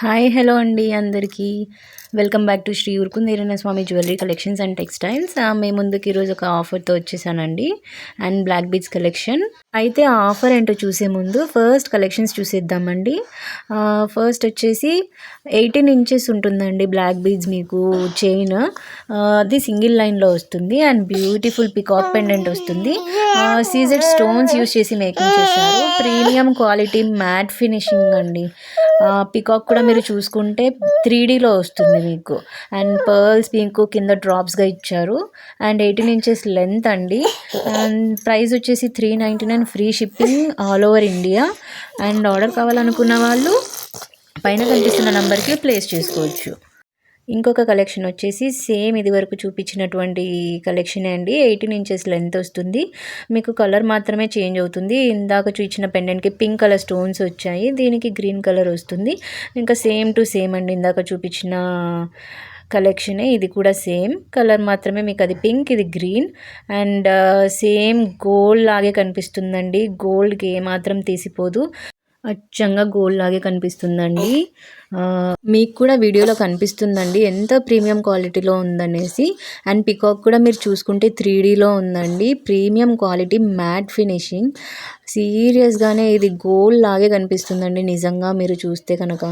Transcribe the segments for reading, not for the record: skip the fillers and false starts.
Hi hello అండి అందరికీ welcome back to Shri Urukunderanna Swamy jewellery collections and textiles. మేము ముందుకు ఈరోజు ఒక ఆఫర్తో వచ్చేసానండి అండ్ బ్లాక్ బీడ్స్ కలెక్షన్. అయితే ఆ ఆఫర్ ఏంటో చూసే ముందు ఫస్ట్ కలెక్షన్స్ చూసేద్దామండి. ఫస్ట్ వచ్చేసి 18 ఇంచెస్ ఉంటుందండి బ్లాక్ బీడ్స్ మీకు చైన్. అది సింగిల్ లైన్లో వస్తుంది అండ్ బ్యూటిఫుల్ పికాక్ పెండెంట్ వస్తుంది. సీజెడ్ స్టోన్స్ యూస్ చేసి మేకింగ్ చేశారు. ప్రీమియం క్వాలిటీ మ్యాట్ ఫినిషింగ్ అండి. పికాక్ కూడా మీరు చూసుకుంటే 3Dలో వస్తుంది మీకు. అండ్ పర్ల్స్ మీకు కింద డ్రాప్స్గా ఇచ్చారు. అండ్ 18 ఇంచెస్ లెంత్ అండి. అండ్ ప్రైస్ వచ్చేసి 399, free shipping all over India. And order కావాలనుకున్న వాళ్ళు పైన కనిపిస్తున్న నెంబర్కి ప్లేస్ చేసుకోవచ్చు. ఇంకొక కలెక్షన్ వచ్చేసి సేమ్ ఇది వరకు చూపించినటువంటి కలెక్షనే అండి. 18 ఇంచెస్ లెంత్ వస్తుంది మీకు. కలర్ మాత్రమే చేంజ్ అవుతుంది. ఇందాక చూపించిన పెండెంట్కి పింక్ కలర్ స్టోన్స్ వచ్చాయి, దీనికి గ్రీన్ కలర్ వస్తుంది. ఇంకా సేమ్ టు సేమ్ అండి, ఇందాక చూపించిన కలెక్షనే ఇది కూడా సేమ్ కలర్ మాత్రమే మీకు. అది పింక్, ఇది గ్రీన్. అండ్ సేమ్ గోల్డ్ లాగే కనిపిస్తుందండి. గోల్డ్కి ఏమాత్రం తీసిపోదు, అచ్చంగా గోల్డ్ లాగే కనిపిస్తుందండి. మీకు కూడా వీడియోలో కనిపిస్తుందండి ఎంత ప్రీమియం క్వాలిటీలో ఉందనేసి. అండ్ పికాక్ కూడా మీరు చూసుకుంటే 3Dలో ఉందండి. Premium quality matte finishing. సీరియస్గానే ఇది గోల్డ్ లాగే కనిపిస్తుందండి నిజంగా మీరు చూస్తే కనుక.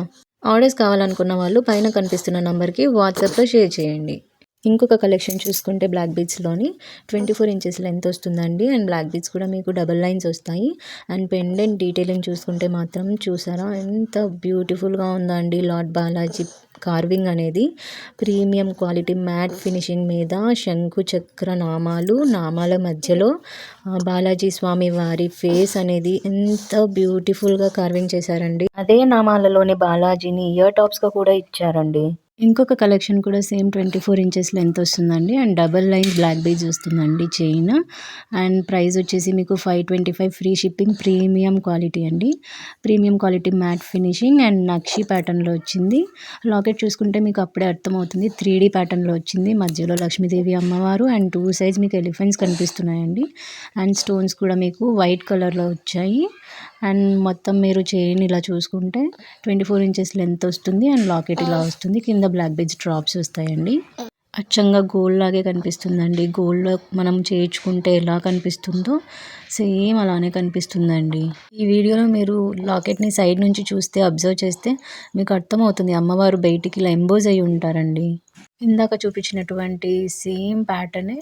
ఆర్డర్స్ కావాలనుకున్న వాళ్ళు పైన కనిపిస్తున్న నెంబర్కి వాట్సాప్లో షేర్ చేయండి. ఇంకొక కలెక్షన్ చూసుకుంటే బ్లాక్ బీడ్స్లోని 24 ఇంచెస్ లెంత్ వస్తుందండి. అండ్ బ్లాక్ బీడ్స్ కూడా మీకు డబల్ లైన్స్ వస్తాయి. అండ్ పెండెంట్ డీటెయిలింగ్ చూసుకుంటే మాత్రం చూసారా ఎంత బ్యూటిఫుల్గా ఉందో అండి. లార్డ్ బాలాజీ కార్వింగ్ అనేది ప్రీమియం క్వాలిటీ మ్యాట్ ఫినిషింగ్ మీద శంకు చక్ర నామాల మధ్యలో బాలాజీ స్వామి వారి ఫేస్ అనేది ఎంత బ్యూటిఫుల్గా కార్వింగ్ చేశారండి. అదే నామాలలోని బాలాజీని ఇయర్ టాప్స్గా కూడా ఇచ్చారండి. ఇంకొక కలెక్షన్ కూడా సేమ్ 24 ఇంచెస్ లెంత్ వస్తుందండి. And double line black beads వస్తుందండి చైన్. అండ్ ప్రైస్ వచ్చేసి మీకు 525, ఫ్రీ షిప్పింగ్. ప్రీమియం క్వాలిటీ అండి. Premium quality matte finishing and nakshi ప్యాటర్న్లో వచ్చింది. లాకెట్ చూసుకుంటే మీకు అప్పుడే అర్థమవుతుంది, 3D ప్యాటర్న్లో వచ్చింది. మధ్యలో లక్ష్మీదేవి అమ్మవారు అండ్ 2 సైడ్స్ మీకు ఎలిఫెంట్స్ కనిపిస్తున్నాయండి. అండ్ స్టోన్స్ కూడా మీకు వైట్ కలర్లో వచ్చాయి. అండ్ మొత్తం మీరు చైన్ ఇలా చూసుకుంటే 24 ఇంచెస్ లెంత్ వస్తుంది. అండ్ లాకెట్ ఇలా వస్తుంది. కింద బ్లాక్ బీడ్స్ డ్రాప్స్ వస్తాయండి. అచ్చంగా గోల్డ్ లాగే కనిపిస్తుందండి. గోల్డ్లో మనం చేయించుకుంటే ఎలా కనిపిస్తుందో సేమ్ అలానే కనిపిస్తుందండి. ఈ వీడియోలో మీరు లాకెట్ని సైడ్ నుంచి చూస్తే, అబ్జర్వ్ చేస్తే మీకు అర్థమవుతుంది అమ్మవారు బయటికి ఇలా ఎంబోజ్ అయి ఉంటారండి. ఇందాక చూపించినటువంటి సేమ్ ప్యాటర్నే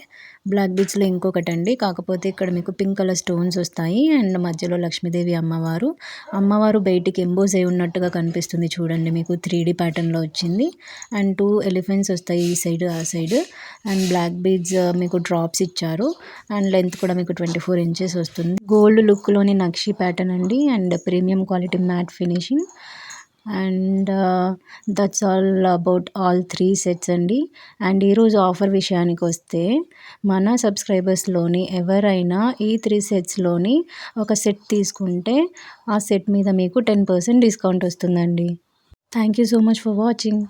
బ్లాక్ బీడ్స్లో ఇంకొకటి అండి. కాకపోతే ఇక్కడ మీకు పింక్ కలర్ స్టోన్స్ వస్తాయి. అండ్ మధ్యలో లక్ష్మీదేవి అమ్మవారు బయటికి ఎంబోజ్ అయి ఉన్నట్టుగా కనిపిస్తుంది చూడండి. మీకు 3D ప్యాటర్న్లో వచ్చింది. అండ్ 2 ఎలిఫెంట్స్ వస్తాయి ఈ సైడ్ ఆ సైడ్. అండ్ బ్లాక్ బీడ్స్ మీకు డ్రాప్స్ ఇచ్చారు. అండ్ లెంత్ కూడా మీకు 24 ఇంచెస్ వస్తుంది. గోల్డ్ లుక్లోని నక్షి ప్యాటర్న్ అండి. And premium quality matte finishing. And that's all about all 3 sets అండి. అండ్ ఈరోజు ఆఫర్ విషయానికి వస్తే మన సబ్స్క్రైబర్స్లోని ఎవరైనా ఈ 3 సెట్స్లోని ఒక సెట్ తీసుకుంటే ఆ సెట్ మీద మీకు 10% డిస్కౌంట్ వస్తుందండి. Thank you so much for watching.